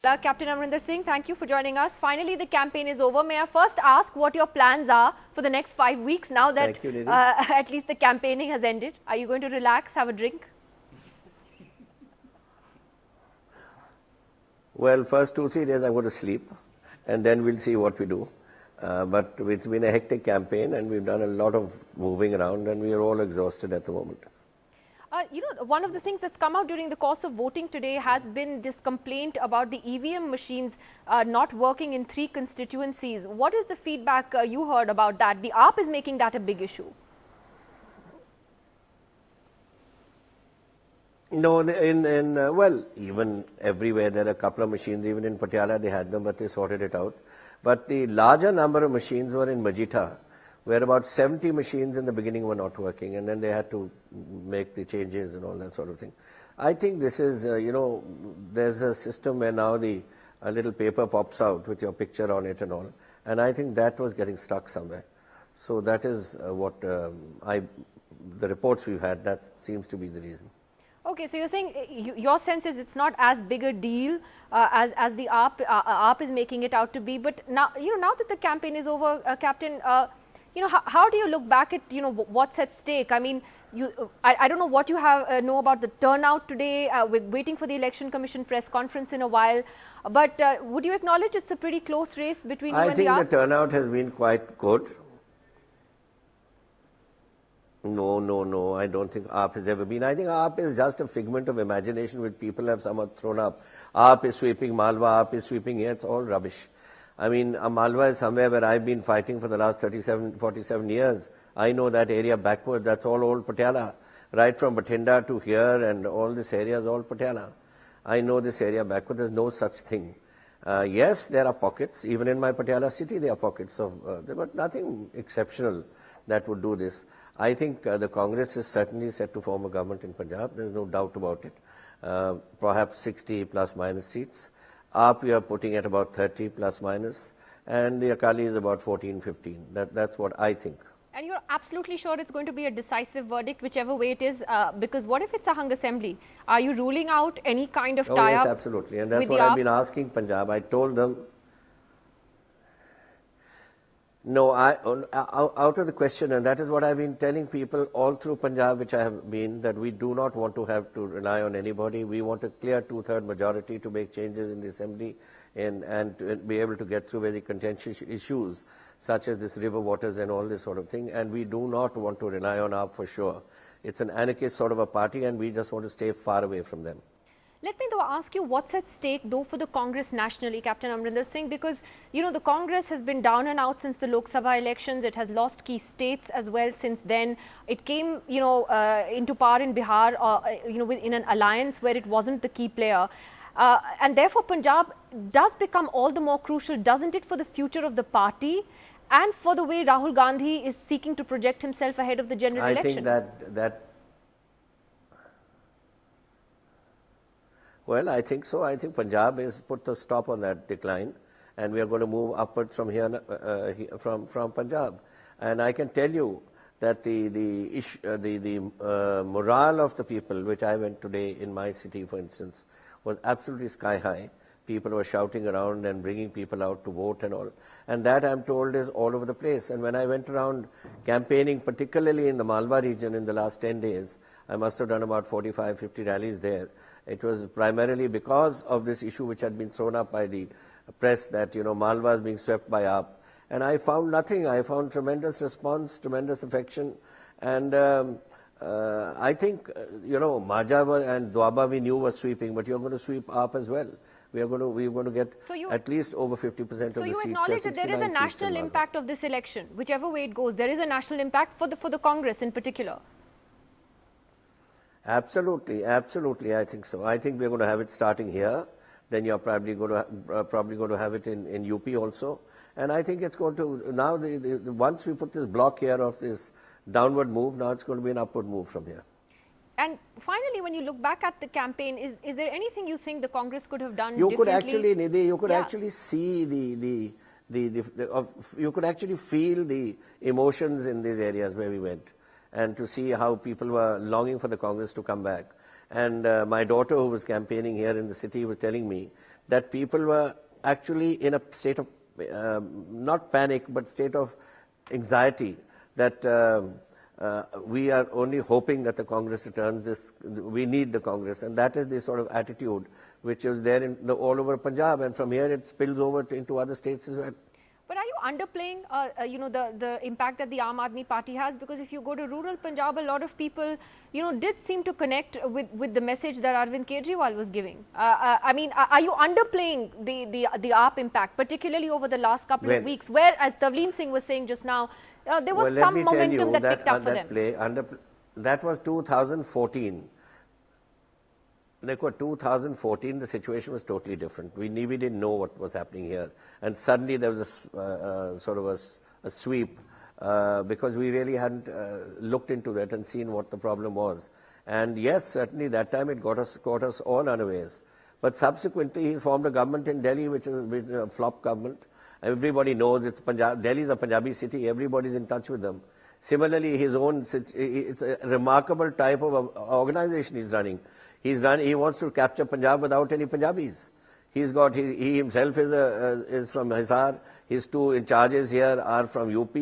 Captain Amarinder Singh, thank you for joining us. Finally, the campaign is over. May I first ask what your plans are for the next 5 weeks now that at least the campaigning has ended? Are you going to relax, have a drink? Well, first 2-3 days I'm going to sleep and then we'll see what we do. But it's been a hectic campaign and we've done a lot of moving around and we are all exhausted at the moment. One of the things that's come out during the course of voting today has been this complaint about the EVM machines not working in 3 constituencies. What is the feedback you heard about that? The AAP is making that a big issue. No, well, even everywhere there are a couple of machines. Even in Patiala they had them, but they sorted it out. But the larger number of machines were in Majita, where about 70 machines in the beginning were not working, and then they had to make the changes and all that sort of thing. I think this is, there's a system where now a little paper pops out with your picture on it and all, and I think that was getting stuck somewhere. So that is what the reports we've had, that seems to be the reason. Okay, so you're saying your sense is it's not as big a deal as the AAP is making it out to be. But now, now that the campaign is over, Captain, how do you look back at, what's at stake? I mean, I don't know what you know about the turnout today. We're waiting for the Election Commission press conference in a while. But would you acknowledge it's a pretty close race between you and the AAP? I think the turnout has been quite good. No, I don't think AAP has ever been. I think AAP is just a figment of imagination which people have somewhat thrown up. AAP is sweeping Malwa, AAP is sweeping here, it's all rubbish. I mean, Malwa is somewhere where I've been fighting for the last 47 years. I know that area backward, that's all old Patiala. Right from Bathinda to here and all this area is all Patiala. I know this area backward, there's no such thing. Yes, there are pockets, even in my Patiala city there are pockets of, but nothing exceptional that would do this. I think the Congress is certainly set to form a government in Punjab, there's no doubt about it. Perhaps 60 plus minus seats. AAP we are putting at about 30 plus minus, and the Akali is about 14-15. That's what I think. And you're absolutely sure it's going to be a decisive verdict, whichever way it is, because what if it's a hung assembly? Are you ruling out any kind of tie-up? Yes, absolutely, and that's what I've been asking Punjab. I told them, no, out of the question, and that is what I've been telling people all through Punjab, which I have been, that we do not want to have to rely on anybody. We want a clear 2/3 majority to make changes in the assembly and to be able to get through very contentious issues such as this river waters and all this sort of thing. And we do not want to rely on AAP for sure. It's an anarchist sort of a party and we just want to stay far away from them. Let me though ask you what's at stake though for the Congress nationally, Captain Amarinder Singh, because the Congress has been down and out since the Lok Sabha elections. It has lost key states as well since then. It came into power in Bihar in an alliance where it wasn't the key player. And therefore Punjab does become all the more crucial, doesn't it, for the future of the party and for the way Rahul Gandhi is seeking to project himself ahead of the general election? I think Well, I think so. I think Punjab has put the stop on that decline, and we are going to move upwards from here, from Punjab. And I can tell you that the morale of the people, which I went today in my city, for instance, was absolutely sky high. People were shouting around and bringing people out to vote and all. And that, I'm told, is all over the place. And when I went around campaigning, particularly in the Malwa region in the last 10 days, I must have done about 45, 50 rallies there. It was primarily because of this issue which had been thrown up by the press that, Malwa is being swept by AAP. And I found nothing. I found tremendous response, tremendous affection. And I think, Majha and Dwaba we knew was sweeping, but you're going to sweep AAP as well. We're going to get at least over 50% of the seats. So you acknowledge that there is a national impact of this election, whichever way it goes. There is a national impact for the Congress in particular. Absolutely, I think so. I think we're going to have it starting here. Then you're probably going to have it in UP also. And I think it's going to, now once we put this block here of this downward move, now it's going to be an upward move from here. And finally, when you look back at the campaign, is there anything you think the Congress could have done differently? You could actually see you could actually feel the emotions in these areas where we went, and to see how people were longing for the Congress to come back. And my daughter, who was campaigning here in the city, was telling me that people were actually in a state of, not panic, but state of anxiety that we are only hoping that the Congress returns this, we need the Congress. And that is the sort of attitude which is there in all over Punjab, and from here it spills over into other states as well. But are you underplaying, the impact that the Aam Aadmi Party has? Because if you go to rural Punjab, a lot of people, did seem to connect with the message that Arvind Kejriwal was giving. I mean, are you underplaying the AAP impact, particularly over the last couple of weeks, where, as Tavleen Singh was saying just now, there was some momentum that picked up for them? That was 2014. Like 2014, the situation was totally different. We didn't know what was happening here. And suddenly there was a sort of a sweep because we really hadn't looked into that and seen what the problem was. And yes, certainly that time it caught us all unawares. But subsequently he's formed a government in Delhi, which is a flop government. Everybody knows it's Punjab. Delhi is a Punjabi city. Everybody's in touch with them. Similarly, it's a remarkable type of organization he's running. He wants to capture Punjab without any Punjabis. He himself is from Hisar. His two in charges here are from UP,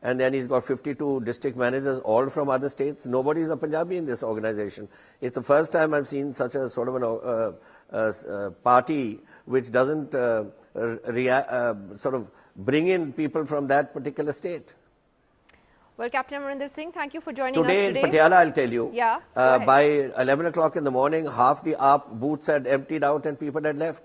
and then he's got 52 district managers, all from other states. Nobody is a Punjabi in this organization. It's the first time I've seen such a sort of a party which doesn't sort of bring in people from that particular state. Well, Captain Amarinder Singh, thank you for joining us today. Today in Patiala, I'll tell you, yeah, by 11 o'clock in the morning, half the AAP booths had emptied out and people had left.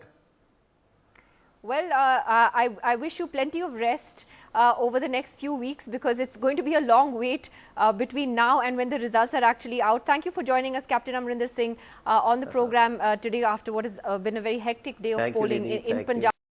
Well, I wish you plenty of rest over the next few weeks, because it's going to be a long wait between now and when the results are actually out. Thank you for joining us, Captain Amarinder Singh, on the program today after what has been a very hectic day of polling in Punjab.